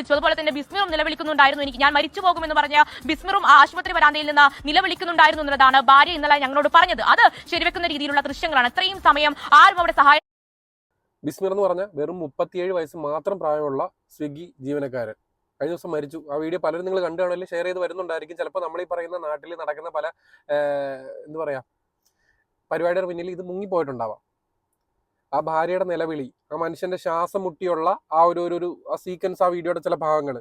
അതുപോലെ തന്നെ ബിസ്മിറും നിലവിളിക്കുന്നുണ്ടായിരുന്നു. ഞാൻ മരിച്ചു പോകുമെന്ന് പറഞ്ഞ ബിസ്മിറും ആശുപത്രി വരാന്തയിൽ നിന്ന് നിലവിളിക്കുന്നുണ്ടായിരുന്നു എന്നതാണ് ഭാര്യ ഇന്നലെ ഞങ്ങളോട് പറഞ്ഞത്. അത് ശരിവെക്കുന്ന രീതിയിലുള്ള ദൃശ്യങ്ങളാണ്. ഇത്രയും സമയം ആരും അവിടെ സഹായം. ബിസ്മിർ എന്ന് പറഞ്ഞ വെറും 37 വയസ്സ് മാത്രം പ്രായമുള്ള സ്വിഗ്ഗി ജീവനക്കാരൻ കഴിഞ്ഞ ദിവസം മരിച്ചു. ആ വീഡിയോ പലരും നിങ്ങൾ കണ്ടു കാണുമല്ലോ, ഷെയർ ചെയ്ത് വരുന്നുണ്ടായിരിക്കും. ചിലപ്പോൾ നമ്മൾ ഈ പറയുന്ന നാട്ടിൽ നടക്കുന്ന പല എന്താ പറയാ പരിപാടിയുടെ പിന്നിൽ ഇത് മുങ്ങിപ്പോയിട്ടുണ്ടാവാം. ആ ഭാര്യയുടെ നിലവിളി, ആ മനുഷ്യന്റെ ശ്വാസം മുട്ടിയുള്ള ആ ഒരു സീക്വൻസ്, ആ വീഡിയോയുടെ ചില ഭാഗങ്ങൾ,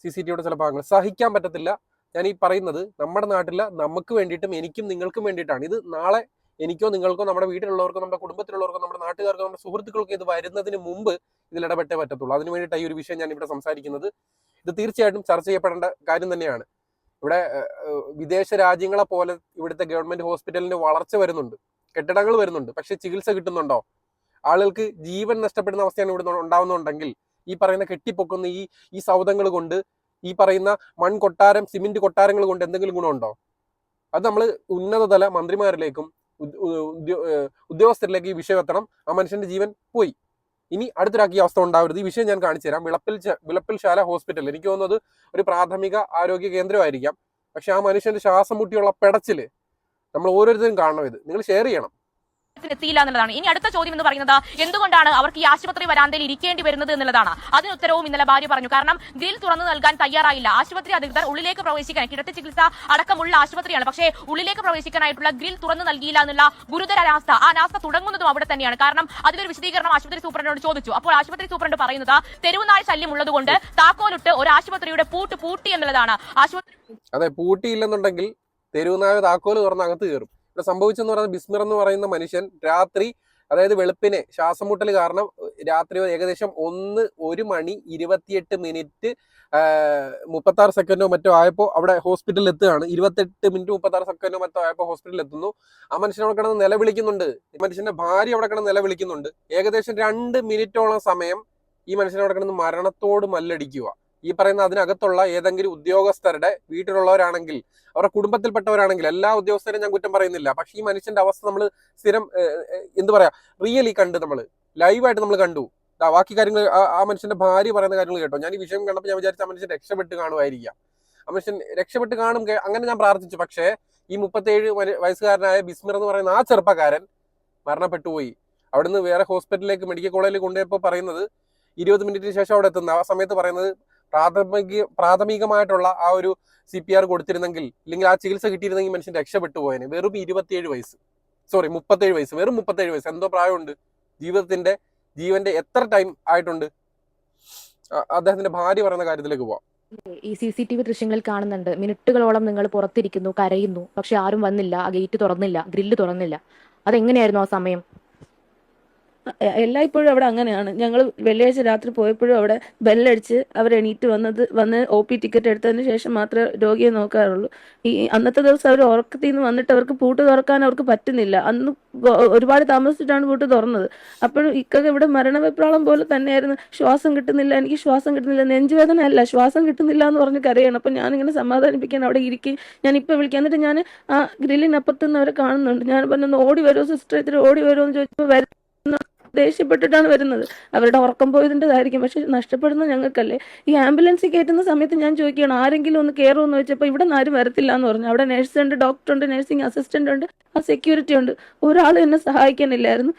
CCTVയുടെ ചില ഭാഗങ്ങൾ സഹിക്കാൻ പറ്റത്തില്ല. ഞാൻ ഈ പറയുന്നത് നമ്മുടെ നാട്ടിലെ നമുക്ക് വേണ്ടിയിട്ടും എനിക്കും നിങ്ങൾക്കും വേണ്ടിയിട്ടാണ്. ഇത് നാളെ എനിക്കോ നിങ്ങൾക്കോ നമ്മുടെ വീട്ടിലുള്ളവർക്കോ നമ്മുടെ കുടുംബത്തിലുള്ളവർക്കോ നമ്മുടെ നാട്ടുകാർക്കോ നമ്മുടെ സുഹൃത്തുക്കൾക്കോ ഇത് വരുന്നതിന് മുമ്പ് ഇതിൽ ഇടപെട്ടേ പറ്റത്തുള്ളൂ. അതിന് വേണ്ടിയിട്ടാണ് ഈ ഒരു വിഷയം ഞാൻ ഇവിടെ സംസാരിക്കുന്നത്. ഇത് തീർച്ചയായിട്ടും ചർച്ച ചെയ്യപ്പെടേണ്ട കാര്യം തന്നെയാണ്. ഇവിടെ വിദേശ രാജ്യങ്ങളെ പോലെ ഇവിടുത്തെ ഗവൺമെന്റ് ഹോസ്പിറ്റലിന് വളർച്ച വരുന്നുണ്ട്, കെട്ടിടങ്ങൾ വരുന്നുണ്ട്. പക്ഷെ ചികിത്സ കിട്ടുന്നുണ്ടോ? ആളുകൾക്ക് ജീവൻ നഷ്ടപ്പെടുന്ന അവസ്ഥയാണ് ഇവിടെ ഉണ്ടാവുന്നുണ്ടെങ്കിൽ ഈ പറയുന്ന കെട്ടിപ്പൊക്കുന്ന ഈ സൗധങ്ങൾ കൊണ്ട്, ഈ പറയുന്ന മൺകൊട്ടാരം, സിമെന്റ് കൊട്ടാരങ്ങൾ കൊണ്ട് എന്തെങ്കിലും ഗുണമുണ്ടോ? അത് നമ്മൾ ഉന്നതതല മന്ത്രിമാരിലേക്കും ഉദ്യോഗസ്ഥരിലേക്ക് ഈ വിഷയം എത്തണം. ആ മനുഷ്യന്റെ ജീവൻ പോയി, ഇനി അടുത്തൊരാക്കി അവസ്ഥ ഉണ്ടാവരുത്. ഈ വിഷയം ഞാൻ കാണിച്ചു തരാം. വിളപ്പിൽശാല ഹോസ്പിറ്റൽ, എനിക്ക് തോന്നുന്നത് ഒരു പ്രാഥമിക ആരോഗ്യ കേന്ദ്രമായിരിക്കാം. പക്ഷെ ആ മനുഷ്യന്റെ ശ്വാസം മുട്ടിയുള്ള പെടച്ചില് നമ്മൾ ഓരോരുത്തരും കാണണം. ഇത് നിങ്ങൾ ഷെയർ ചെയ്യണം. എത്തിയില്ല എന്നുള്ളതാണ്. ഇനി അടുത്ത ചോദ്യം എന്ന് പറയുന്നത് എന്തുകൊണ്ടാണ് അവർക്ക് ഈ ആശുപത്രി വരാന്തയിൽ ഇരിക്കേണ്ടി വരുന്നത് എന്നുള്ളതാണ്. അതിന് ഉത്തരവും ഇന്നലെ ഭാര്യ പറഞ്ഞു. കാരണം ഗ്രിൽ തുറന്നു നൽകാൻ തയ്യാറായില്ല. ആശുപത്രി അധികൃതർ ഉള്ളിലേക്ക് പ്രവേശിക്കാൻ, കിടത്തി ചികിത്സ അടക്കമുള്ള ആശുപത്രിയാണ്, പക്ഷേ ഉള്ളിലേക്ക് പ്രവേശിക്കാനായിട്ടുള്ള ഗ്രിൽ തുറന്നു നൽകിയില്ല എന്നുള്ള ഗുരുതര അനാസ്ഥ. ആ അനാസ്ഥ തുടങ്ങുന്നതും അവിടെ തന്നെയാണ്. കാരണം അതിലൊരു വിശദീകരണം ആശുപത്രി സൂപ്രണ്ടിനോട് ചോദിച്ചു. അപ്പോൾ ആശുപത്രി സൂപ്രണ്ട് പറയുന്നത് തെരുവുനായ ശല്യം ഉള്ളതുകൊണ്ട് താക്കോലിട്ട് ഒരു ആശുപത്രിയുടെ പൂട്ടി എന്നുള്ളതാണ്. അതെ, പൂട്ടിയില്ലെന്നുണ്ടെങ്കിൽ തെരുവുനായ താക്കോല് തുറന്ന് അകത്ത് കയറും. ഇവിടെ സംഭവിച്ചെന്ന് പറയുന്നത് ബിസ്മിർ എന്ന് പറയുന്ന മനുഷ്യൻ രാത്രി, അതായത് വെളുപ്പിനെ ശ്വാസം മുട്ടൽ കാരണം രാത്രി ഏകദേശം 1:28 36 മറ്റോ ആയപ്പോൾ അവിടെ ഹോസ്പിറ്റലിൽ എത്തുകയാണ്. 28:36 മറ്റോ ആയപ്പോൾ ഹോസ്പിറ്റലിൽ എത്തുന്നു. ആ മനുഷ്യൻ അവിടെ കിടന്ന് നിലവിളിക്കുന്നുണ്ട്. ഈ മനുഷ്യന്റെ ഭാര്യ അവിടെ കിടന്ന് നിലവിളിക്കുന്നുണ്ട്. ഏകദേശം 2 മിനിറ്റോളം സമയം ഈ മനുഷ്യൻ അവിടെ കിടന്ന് മരണത്തോട് മല്ലടിക്കുക. ഈ പറയുന്ന അതിനകത്തുള്ള ഏതെങ്കിലും ഉദ്യോഗസ്ഥരുടെ വീട്ടിലുള്ളവരാണെങ്കിൽ, അവരുടെ കുടുംബത്തിൽപ്പെട്ടവരാണെങ്കിൽ, എല്ലാ ഉദ്യോഗസ്ഥരും ഞാൻ കുറ്റം പറയുന്നില്ല. പക്ഷെ ഈ മനുഷ്യന്റെ അവസ്ഥ നമ്മൾ സ്ഥിരം എന്ത് പറയാ റിയലി കണ്ട്, നമ്മൾ ലൈവായിട്ട് നമ്മൾ കണ്ടു. ബാക്കി കാര്യങ്ങൾ ആ മനുഷ്യന്റെ ഭാര്യ പറയുന്ന കാര്യങ്ങൾ കേട്ടോ. ഞാൻ ഈ വിഷയം കണ്ടപ്പോൾ ഞാൻ വിചാരിച്ച ആ മനുഷ്യൻ രക്ഷപ്പെട്ട് കാണുമായിരിക്കാം. ആ മനുഷ്യൻ രക്ഷപ്പെട്ട് കാണും, അങ്ങനെ ഞാൻ പ്രാർത്ഥിച്ചു. പക്ഷേ ഈ 37 വയസ്സുകാരനായ ബിസ്മിർ എന്ന് പറയുന്ന ആ ചെറുപ്പക്കാരൻ മരണപ്പെട്ടു പോയി. അവിടുന്ന് വേറെ ഹോസ്പിറ്റലിലേക്ക്, മെഡിക്കൽ കോളേജിൽ കൊണ്ടുപോയപ്പോൾ പറയുന്നത് 20 മിനിറ്റിന് ശേഷം അവിടെ എത്തുന്ന ആ സമയത്ത് പറയുന്നത് പ്രാഥമികമായിട്ടുള്ള ആ ഒരു CPR കൊടുത്തിരുന്നെങ്കിൽ, ഇല്ലെങ്കിൽ ആ ചികിത്സ കിട്ടിയിരുന്നെങ്കിൽ മനുഷ്യൻ രക്ഷപ്പെട്ടു പോയനെ. വെറും 37 വയസ്സ്, 37 വയസ്സ്, വെറും 37 വയസ്സ്. എന്തോ പ്രായമുണ്ട് ജീവന്റെ എത്ര ടൈം ആയിട്ടുണ്ട്? അദ്ദേഹത്തിന്റെ ഭാര്യ പറയുന്ന കാര്യത്തിലേക്ക് പോവാം. ഈ CCTV ദൃശ്യങ്ങളിൽ കാണുന്നുണ്ട്, മിനിറ്റുകളോളം നിങ്ങൾ പുറത്തിരിക്കുന്നു, കരയുന്നു, പക്ഷെ ആരും വന്നില്ല, ആ ഗേറ്റ് തുറന്നില്ല, ഗ്രില്ല് തുറന്നില്ല. അതെങ്ങനെയായിരുന്നു ആ സമയം? എല്ലായ്പ്പോഴും അവിടെ അങ്ങനെയാണ്. ഞങ്ങൾ വെള്ളിയാഴ്ച രാത്രി പോയപ്പോഴും അവിടെ ബെല്ലടിച്ച് അവർ എണീറ്റ് വന്ന് OP ടിക്കറ്റ് എടുത്തതിന് ശേഷം മാത്രമേ രോഗിയെ നോക്കാറുള്ളൂ. ഈ അന്നത്തെ ദിവസം അവർ ഉറക്കത്തിൽ നിന്ന് വന്നിട്ട് അവർക്ക് പൂട്ട് തുറക്കാൻ അവർക്ക് പറ്റുന്നില്ല. അന്ന് ഒരുപാട് താമസിച്ചിട്ടാണ് പൂട്ട് തുറന്നത്. അപ്പോഴും ഇക്കൊക്കെ ഇവിടെ മരണവെപ്രാളം പോലെ തന്നെയായിരുന്നു. ശ്വാസം കിട്ടുന്നില്ല, എനിക്ക് ശ്വാസം കിട്ടുന്നില്ല, നെഞ്ചുവേദന അല്ല, ശ്വാസം കിട്ടുന്നില്ല എന്ന് പറഞ്ഞ് കരയാണ്. അപ്പം ഞാനിങ്ങനെ സമാധാനിപ്പിക്കാൻ അവിടെ ഇരിക്കും, ഞാനിപ്പോൾ വിളിക്കാം. എന്നിട്ട് ഞാൻ ആ ഗ്രില്ലിനപ്പുറത്തുനിന്ന് അവരെ കാണുന്നുണ്ട്. ഞാൻ പറഞ്ഞു, ഓടി വരുമോ സിസ്റ്റർ, ഇത്തിരി ഓടി വരുമോ എന്ന് ചോദിച്ചപ്പോൾ ദേഷ്യപ്പെട്ടിട്ടാണ് വരുന്നത്. അവരുടെ ഉറക്കം പോയതിൻ്റെതായിരിക്കും, പക്ഷെ നഷ്ടപ്പെടുന്നത് ഞങ്ങൾക്കല്ലേ. ഈ ആംബുലൻസിൽ കയറ്റുന്ന സമയത്ത് ഞാൻ ചോദിക്കുകയാണ്, ആരെങ്കിലും ഒന്ന് കയറുമെന്ന് ചോദിച്ചപ്പോൾ ഇവിടെ നിന്ന് ആരും വരത്തില്ല എന്ന് പറഞ്ഞു. അവിടെ നഴ്സുണ്ട്, ഡോക്ടറുണ്ട്, നഴ്സിംഗ് അസിസ്റ്റന്റ് ഉണ്ട്, ആ സെക്യൂരിറ്റി ഉണ്ട്. ഒരാൾ എന്നെ സഹായിക്കാനില്ലായിരുന്നു.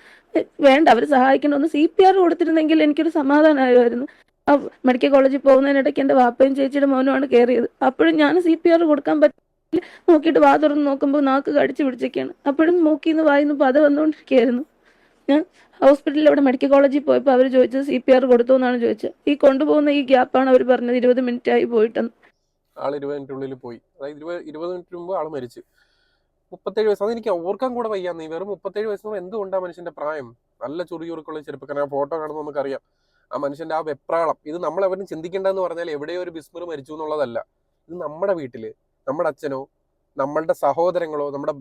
വേണ്ട, അവർ സഹായിക്കണമെന്ന് CPR കൊടുത്തിരുന്നെങ്കിൽ എനിക്കൊരു സമാധാനമായിരുന്നു. ആ മെഡിക്കൽ കോളേജിൽ പോകുന്നതിനിടയ്ക്ക് എൻ്റെ വാപ്പയും ചേച്ചിയുടെ മോനുമാണ് കയറിയത്. അപ്പോഴും ഞാൻ CPR കൊടുക്കാൻ പറ്റില്ല. നോക്കിയിട്ട് വാ തുറന്ന് നോക്കുമ്പോൾ നാക്ക് കടിച്ചു പിടിച്ചൊക്കെയാണ്. അപ്പോഴും മൂക്കിന്ന് വായിന്ന് പത വന്നുകൊണ്ടിരിക്കുകയായിരുന്നു. ഞാൻ ഹോസ്പിറ്റലിൽ അവിടെ മെഡിക്കൽ കോളേജിൽ പോയപ്പോൾ അവർ ചോദിച്ചത് CPR കൊടുത്തു എന്നാണ് ചോദിച്ചത്. ഈ കൊണ്ടുപോകുന്ന ഈ ഗ്യാപ്പാണ് അവർ പറഞ്ഞത് 20 മിനിറ്റ് ആയി പോയിട്ടെന്ന്. ആൾ 20 മിനിറ്റിനുള്ളിൽ പോയി. അതായത് 20 മിനിറ്റ് മുമ്പ് ആൾ മരിച്ചു. 37 വയസ്സ്, അതെനിക്ക് ഓർക്കാൻ കൂടെ വയ്യാന്ന്. ഈ വെറും 37 വയസ്സ് എന്തുകൊണ്ടാ മനുഷ്യന്റെ പ്രായം? നല്ല ചുറിയുറുക്കുള്ള ചെറുപ്പക്കാരൻ. ആ ഫോട്ടോ കാണുമ്പോൾ നമുക്കറിയാം ആ മനുഷ്യന്റെ ആ വെപ്രാളം. ഇത് നമ്മൾ എവരും ചിന്തിക്കേണ്ടതെന്ന് പറഞ്ഞാൽ എവിടെയോ ഒരു ബിസ്മിർ മരിച്ചു എന്നുള്ളതല്ല. ഇത് നമ്മുടെ വീട്ടില് നമ്മുടെ അച്ഛനോ, നമ്മളുടെ സഹോദരങ്ങളോ, നമ്മുടെ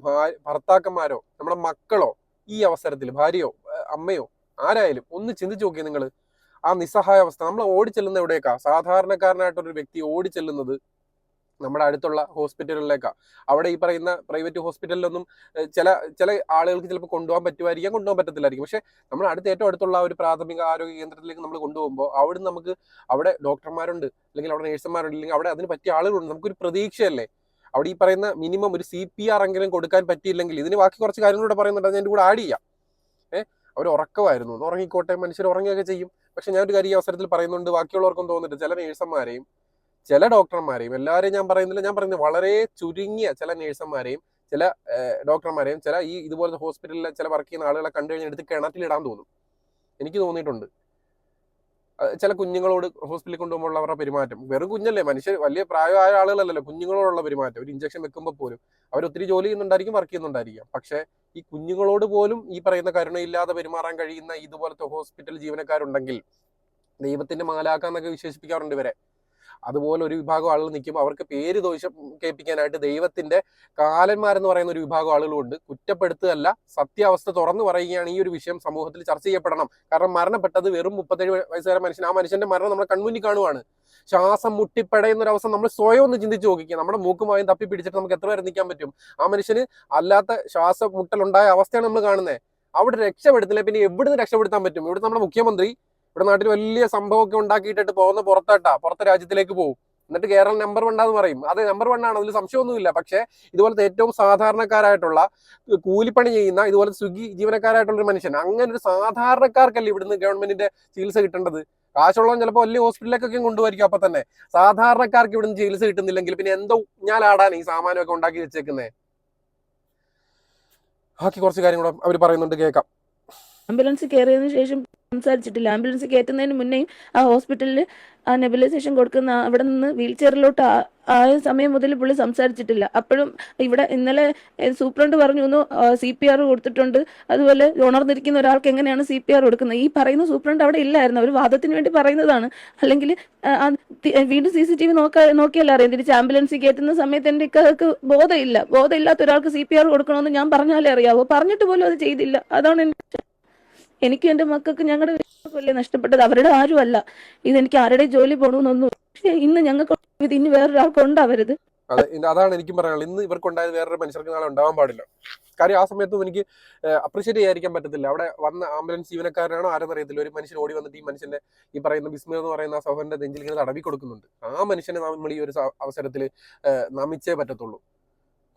ഭർത്താക്കന്മാരോ, നമ്മുടെ മക്കളോ, ഈ അവസരത്തിൽ ഭാര്യയോ അമ്മയോ ആരായാലും ഒന്ന് ചിന്തിച്ചു നോക്കിയേ നിങ്ങൾ. ആ നിസ്സഹായ അവസ്ഥ. നമ്മൾ ഓടിച്ചെല്ലുന്ന എവിടേക്കാ? സാധാരണക്കാരനായിട്ടൊരു വ്യക്തി ഓടിച്ചെല്ലുന്നത് നമ്മുടെ അടുത്തുള്ള ഹോസ്പിറ്റലുകളിലേക്കാണ്. അവിടെ ഈ പറയുന്ന പ്രൈവറ്റ് ഹോസ്പിറ്റലിലൊന്നും ചില ആളുകൾക്ക് ചിലപ്പോൾ കൊണ്ടുപോകാൻ പറ്റുമായിരിക്കാം, കൊണ്ടുപോകാൻ പറ്റത്തില്ലായിരിക്കും. പക്ഷേ നമ്മൾ ഏറ്റവും അടുത്തുള്ള ഒരു പ്രാഥമിക ആരോഗ്യ കേന്ദ്രത്തിലേക്ക് നമ്മൾ കൊണ്ടുപോകുമ്പോൾ അവിടുന്ന് നമുക്ക് അവിടെ ഡോക്ടർമാരുണ്ട്, അല്ലെങ്കിൽ അവിടെ നേഴ്സുമാരുണ്ട്, അല്ലെങ്കിൽ അവിടെ അതിന് പറ്റിയ ആളുകളുണ്ട്. നമുക്കൊരു പ്രതീക്ഷയല്ലേ. അവിടെ ഈ പറയുന്ന മിനിമം ഒരു CPR എങ്കിലും കൊടുക്കാൻ പറ്റിയില്ലെങ്കിൽ ഇതിന് ബാക്കി കുറച്ച് കാര്യങ്ങളൂടെ പറയുന്നുണ്ട്, അത് എൻ്റെ കൂടെ ആഡ് ചെയ്യാം. അവർ ഉറക്കമായിരുന്നു, ഉറങ്ങിക്കോട്ടെ, മനുഷ്യർ ഉറങ്ങുകയൊക്കെ ചെയ്യും. പക്ഷെ ഞാനൊരു കാര്യം ഈ അവസരത്തിൽ പറയുന്നുണ്ട്, ബാക്കിയുള്ളവർക്കും തോന്നിട്ട് ചില നേഴ്സന്മാരെയും ചില ഡോക്ടർമാരെയും, എല്ലാവരെയും ഞാൻ പറയുന്നത് വളരെ ചുരുങ്ങിയ ചില നേഴ്സന്മാരെയും ചില ഡോക്ടർമാരെയും ചില ഈ ഇതുപോലത്തെ ഹോസ്പിറ്റലിലെ ചില വർക്ക് ചെയ്യുന്ന ആളുകളെ കണ്ടു കഴിഞ്ഞാൽ എടുത്ത് കിണറ്റിലിടാൻ തോന്നും. എനിക്ക് തോന്നിയിട്ടുണ്ട്. ചില കുഞ്ഞുങ്ങളോട് ഹോസ്പിറ്റലിൽ കൊണ്ടുപോകുമ്പോൾ അവരുടെ പെരുമാറ്റം, വെറും കുഞ്ഞല്ലേ, മനുഷ്യർ വലിയ പ്രായമായ ആളുകളല്ലല്ലോ, കുഞ്ഞുങ്ങളോടുള്ള പെരുമാറ്റം, ഒരു ഇഞ്ചക്ഷൻ വെക്കുമ്പോൾ പോലും അവർ ഒത്തിരി ജോലി ചെയ്യുന്നുണ്ടായിരിക്കും, വർക്ക് ചെയ്യുന്നുണ്ടായിരിക്കാം. പക്ഷേ ഈ കുഞ്ഞുങ്ങളോട് പോലും ഈ പറയുന്ന കരുണയില്ലാതെ പെരുമാറാൻ കഴിയുന്ന ഇതുപോലത്തെ ഹോസ്പിറ്റൽ ജീവനക്കാരുണ്ടെങ്കിൽ ദൈവത്തിന്റെ മാലാഖ എന്നൊക്കെ വിശേഷിപ്പിക്കാറുണ്ട് ഇവരെ. അതുപോലെ ഒരു വിഭാഗം ആളുകൾ നിൽക്കുമ്പോൾ അവർക്ക് പേര് ദോഷം കേൾപ്പിക്കാനായിട്ട് ദൈവത്തിന്റെ കാലന്മാരെന്ന് പറയുന്ന ഒരു വിഭാഗം ആളുകളുണ്ട്. കുറ്റപ്പെടുത്തുകയല്ല, സത്യാവസ്ഥ തുറന്നു പറയുകയാണ്. ഈ ഒരു വിഷയം സമൂഹത്തിൽ ചർച്ച ചെയ്യപ്പെടണം. കാരണം മരണപ്പെട്ടത് വെറും 37 വയസ്സുകാരൻ മനുഷ്യൻ. ആ മനുഷ്യന്റെ മരണം നമ്മുടെ കൺമുന്നിൽ കാണുവാണ്. ശ്വാസം മുട്ടിപ്പടയുന്ന ഒരു അവസ്ഥ നമ്മൾ സ്വയം ഒന്ന് ചിന്തിച്ച് നോക്കിക്കുക. നമ്മുടെ മൂക്കുമായും തപ്പി പിടിച്ചിട്ട് നമുക്ക് എത്ര പേരെ നിൽക്കാൻ പറ്റും? ആ മനുഷ്യന് അല്ലാത്ത ശ്വാസം മുട്ടലുണ്ടായ അവസ്ഥയാണ് നമ്മൾ കാണുന്നത്. അവിടെ രക്ഷപ്പെടുത്തില്ല, പിന്നെ എവിടുന്ന് രക്ഷപ്പെടുത്താൻ പറ്റും? ഇവിടെ നമ്മുടെ മുഖ്യമന്ത്രി ഇവിടെ നാട്ടിൽ വലിയ സംഭവമൊക്കെ ഉണ്ടാക്കിയിട്ടിട്ട് പോകുന്ന പുറത്തെ രാജ്യത്തിലേക്ക് പോകും. എന്നിട്ട് കേരളം നമ്പർ 1 എന്ന് പറയും. അത് നമ്പർ 1 ആണ്, അതിൽ സംശയമൊന്നുമില്ല. പക്ഷേ ഇതുപോലത്തെ ഏറ്റവും സാധാരണക്കാരായിട്ടുള്ള കൂലിപ്പണി ചെയ്യുന്ന ഇതുപോലെ സ്വിഗ്ഗി ജീവനക്കാരായിട്ടുള്ള ഒരു മനുഷ്യൻ, അങ്ങനെ ഒരു സാധാരണക്കാർക്കല്ലേ ഇവിടുന്ന് ഗവൺമെന്റിന്റെ ചികിത്സ കിട്ടേണ്ടത്? കാശുള്ളവൻ ചിലപ്പോൾ വലിയ ഹോസ്പിറ്റലിലേക്കൊക്കെ കൊണ്ടുപോയിരിക്കും. അപ്പൊ തന്നെ സാധാരണക്കാർക്ക് ഇവിടുന്ന് ചികിത്സ കിട്ടുന്നില്ലെങ്കിൽ പിന്നെ എന്തോ ഞാലാടാൻ ഈ സാമാനമൊക്കെ ഉണ്ടാക്കി വെച്ചേക്കുന്നേ. ബാക്കി കുറച്ച് കാര്യങ്ങൾ അവർ പറയുന്നുണ്ട്, കേൾക്കാം. ആംബുലൻസ് കയറിയതിനു ശേഷം സംസാരിച്ചിട്ടില്ല. ആംബുലൻസ് കയറ്റുന്നതിന് മുന്നേയും ആ ഹോസ്പിറ്റലിൽ ആ നെബുലൈസേഷൻ കൊടുക്കുന്ന അവിടെ നിന്ന് വീൽ ചെയറിലോട്ട് ആയ സമയം മുതൽ പുള്ളി സംസാരിച്ചിട്ടില്ല. അപ്പോഴും ഇവിടെ ഇന്നലെ സൂപ്രണ്ട് പറഞ്ഞു CPR കൊടുത്തിട്ടുണ്ട്, അതുപോലെ ഉണർന്നിരിക്കുന്ന ഒരാൾക്ക് എങ്ങനെയാണ് CPR കൊടുക്കുന്നത്? ഈ പറയുന്ന സൂപ്രണ്ട് അവിടെ ഇല്ലായിരുന്നു, അവർ വാദത്തിന് വേണ്ടി പറയുന്നതാണ്. അല്ലെങ്കിൽ വീണ്ടും CCTV നോക്കിയല്ല അറിയാം. തിരിച്ച് ആംബുലൻസ് കയറ്റുന്ന സമയത്ത് എൻ്റെ ഇക്കാർക്ക് ബോധമില്ലാത്ത ഒരാൾക്ക് CPR കൊടുക്കണമെന്ന് ഞാൻ പറഞ്ഞാലേ അറിയാവോ? പറഞ്ഞിട്ട് പോലും അത് ചെയ്തില്ല. അതാണ് എനിക്ക് എൻ്റെ മക്കൾക്ക് ഞങ്ങളുടെ വിശ്വാസമല്ലേ നഷ്ടപ്പെട്ടത്. അവരുടെ ആരുമല്ല, ഇതെനിക്ക് ആരുടെ ജോലി പോകണമെന്നൊന്നും. പക്ഷേ ഇന്ന് ഞങ്ങൾക്ക് ഇത് ഇനി വേറൊരാൾക്ക് ഉണ്ടാവരുത്. അതാണ് എനിക്കും പറയാനുള്ളത്. ഇന്ന് ഇവർക്കുണ്ടായത് വേറൊരു മനുഷ്യർക്ക് നാളെ ഉണ്ടാവാൻ പാടില്ല. കാര്യം ആ സമയത്തും എനിക്ക് അപ്രീഷിയേറ്റ് ചെയ്യാതിരിക്കാൻ പറ്റത്തില്ല. അവിടെ വന്ന ആംബുലൻസ് ജീവനക്കാരനാണോ ആരെന്നറിയത്തില്ല, ഒരു മനുഷ്യൻ ഓടി വന്നിട്ട് ഈ മനുഷ്യന്റെ ഈ പറയുന്ന ബിസ്മിർ എന്ന് പറയുന്ന ആ സഹോദരന്റെ നെഞ്ചിൽ ഇങ്ങനെ തടവി കൊടുക്കുന്നുണ്ട്. ആ മനുഷ്യനെ നമ്മൾ ഈ ഒരു അവസരത്തിൽ നമിച്ചേ പറ്റത്തുള്ളൂ.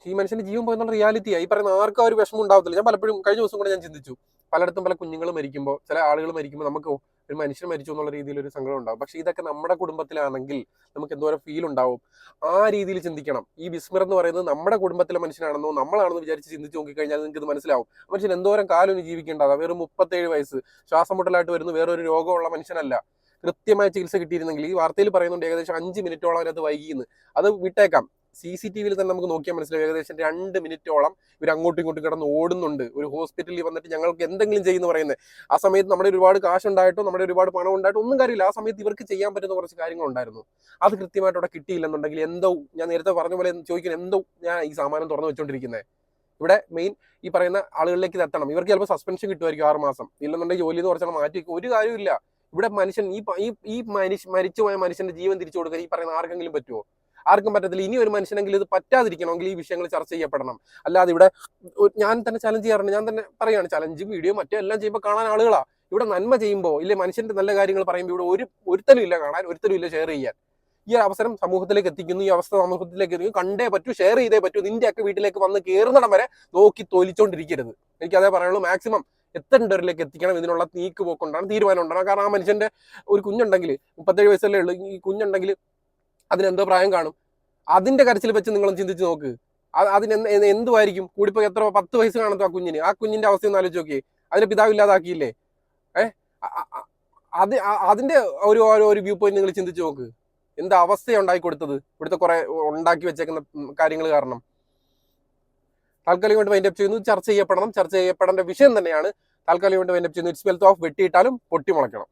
ഈ മനുഷ്യന്റെ ജീവൻ പോയെന്നുള്ള റിയാലിറ്റിയായി. ഈ പറയുന്ന ആർക്കും ആ ഒരു വിഷമം ഉണ്ടാവത്തില്ല. ഞാൻ പലപ്പോഴും കഴിഞ്ഞ ദിവസം കൂടെ ഞാൻ ചിന്തിച്ചു, പലയിടത്തും പല കുഞ്ഞുങ്ങൾ മരിക്കുമ്പോൾ, ചില ആളുകൾ മരിക്കുമ്പോൾ നമുക്ക് ഒരു മനുഷ്യൻ മരിച്ചു എന്നുള്ള രീതിയിൽ ഒരു സങ്കടം ഉണ്ടാവും. പക്ഷെ ഇതൊക്കെ നമ്മുടെ കുടുംബത്തിലാണെങ്കിൽ നമുക്ക് എന്തോരം ഫീൽ ഉണ്ടാവും. ആ രീതിയിൽ ചിന്തിക്കണം. ഈ ബിസ്മിർ എന്ന് പറയുന്നത് നമ്മുടെ കുടുംബത്തിലെ മനുഷ്യനാണെന്നോ നമ്മളാണെന്ന് വിചാരിച്ച് ചിന്തിച്ച് നോക്കിക്കഴിഞ്ഞാൽ നിങ്ങൾക്ക് ഇത് മനസ്സിലാവും. മനുഷ്യൻ എന്തോരം കാലം ജീവിക്കേണ്ടതാണ്. വെറും 37 വയസ്സ് ശ്വാസം മുട്ടലായിട്ട് വരുന്ന വേറൊരു രോഗമുള്ള മനുഷ്യനല്ല. കൃത്യമായ ചികിത്സ കിട്ടിയിരുന്നെങ്കിൽ, ഈ വാർത്തയിൽ പറയുന്നുണ്ട് ഏകദേശം 5 മിനിറ്റോളം അതിനകത്ത് വൈകിയെന്ന്. അത് വിട്ടേക്കാം, CCTV തന്നെ നമുക്ക് നോക്കിയാൽ മനസ്സിലാവും. ഏകദേശം 2 മിനിറ്റോളം ഇവർ അങ്ങോട്ടും ഇങ്ങോട്ടും കിടന്ന് ഓടുന്നുണ്ട്. ഒരു ഹോസ്പിറ്റലിൽ വന്നിട്ട് ഞങ്ങൾക്ക് എന്തെങ്കിലും ചെയ്യുന്നു പറയുന്നത്. ആ സമയത്ത് നമ്മുടെ ഒരുപാട് കാശുണ്ടായിട്ടോ നമ്മുടെ ഒരുപാട് പണം ഉണ്ടായിട്ടോ ഒന്നും കാര്യമില്ല. ആ സമയത്ത് ഇവർക്ക് ചെയ്യാൻ പറ്റുന്ന കുറച്ച് കാര്യങ്ങളുണ്ടായിരുന്നു. അത് കൃത്യമായിട്ട് അവിടെ കിട്ടിയില്ലെന്നുണ്ടെങ്കിൽ എന്തോ, ഞാൻ നേരത്തെ പറഞ്ഞ പോലെ ചോദിക്കുന്നത്, എന്തോ ഞാൻ ഈ സാമാനം തുറന്നു വെച്ചോണ്ടിരിക്കുന്നത്. ഇവിടെ മെയിൻ ഈ പറയുന്ന ആളുകളിലേക്ക് ഇത് എത്തണം. ഇവർക്ക് ചിലപ്പോൾ സസ്പെൻഷൻ കിട്ടുമായിരിക്കും 6 മാസം. ഇല്ലെന്നുണ്ടെങ്കിൽ ജോലിയിൽ നിന്ന് കുറച്ചാൽ മാറ്റി വെക്കും. ഒരു കാര്യമില്ല. ഇവിടെ മനുഷ്യൻ ഈ മരിച്ചുപോയ മനുഷ്യന്റെ ജീവൻ തിരിച്ചു കൊടുക്കാൻ ഈ പറയുന്ന ആർക്കെങ്കിലും പറ്റുമോ? ആർക്കും പറ്റത്തില്ല. ഇനി ഒരു മനുഷ്യനെങ്കിലും ഇത് പറ്റാതിരിക്കണമെങ്കിൽ ഈ വിഷയങ്ങൾ ചർച്ച ചെയ്യപ്പെടണം. അല്ലാതെ ഇവിടെ ഞാൻ തന്നെ ചലഞ്ച് ചെയ്യാറുണ്ട്, ഞാൻ തന്നെ പറയാണ്, ചലഞ്ചും വീഡിയോ മറ്റോ എല്ലാം ചെയ്യുമ്പോൾ കാണാൻ ആളുകളാ. ഇവിടെ നന്മ ചെയ്യുമ്പോൾ ഇല്ലേ, മനുഷ്യന്റെ നല്ല കാര്യങ്ങൾ പറയുമ്പോൾ ഇവിടെ ഒരുത്തരും ഇല്ല കാണാൻ, ഒരുത്തരും ഇല്ല ഷെയർ ചെയ്യാൻ. ഈ അവസരം സമൂഹത്തിലേക്ക് എത്തിക്കുന്നു, ഈ അവസ്ഥ സമൂഹത്തിലേക്ക് എത്തിക്കുന്നു. കണ്ടേ പറ്റൂ, ഷെയർ ചെയ്തേ പറ്റൂ. നിന്റെയൊക്കെ വീട്ടിലേക്ക് വന്ന് കയറുന്നിടം വരെ നോക്കി തൊലിച്ചോണ്ടിരിക്കരുത്. എനിക്ക് അതേ പറയാനുള്ളൂ. മാക്സിമം എത്തേണ്ടവരിലേക്ക് എത്തിക്കണം. ഇതിനുള്ള നീക്ക് പോക്കൊണ്ടാണ്, തീരുമാനം ഉണ്ടാണ്. കാരണം ആ മനുഷ്യന്റെ ഒരു കുഞ്ഞുണ്ടെങ്കിൽ, 37 വയസ്സല്ലേ ഉള്ളൂ, ഈ കുഞ്ഞുണ്ടെങ്കിൽ അതിനെന്തോ പ്രായം കാണും. അതിന്റെ കരച്ചിൽ വെച്ച് നിങ്ങളൊന്ന് ചിന്തിച്ച് നോക്ക്. അതിന് എന്തുമായിരിക്കും? കൂടിപ്പോ എത്ര 10 വയസ്സ് കാണത്തു ആ കുഞ്ഞിന്. ആ കുഞ്ഞിന്റെ അവസ്ഥ ഒന്ന് ആലോചിച്ച് നോക്കിയേ. അതിന്റെ പിതാവ് ഇല്ലാതാക്കിയില്ലേ? അതിന്റെ ഒരു വ്യൂ പോയിന്റ് നിങ്ങൾ ചിന്തിച്ച് നോക്ക്. എന്താ അവസ്ഥയാണ് ഉണ്ടാക്കി കൊടുത്തത് ഇവിടുത്തെ കുറെ ഉണ്ടാക്കി വെച്ചേക്കുന്ന കാര്യങ്ങൾ കാരണം. താൽക്കാലികമായിട്ട് വൈൻഡപ്പ് ചെയ്യുന്നു. ചർച്ച ചെയ്യപ്പെടേണ്ട വിഷയം തന്നെയാണ്. താൽക്കാലികമായിട്ട് വൈൻഡപ്പ് ചെയ്യുന്നു. ഇറ്റ്സ് വെൽത്ത് ഓഫ് വെട്ടിയിട്ടാലും പൊട്ടിമുളയ്ക്കണം.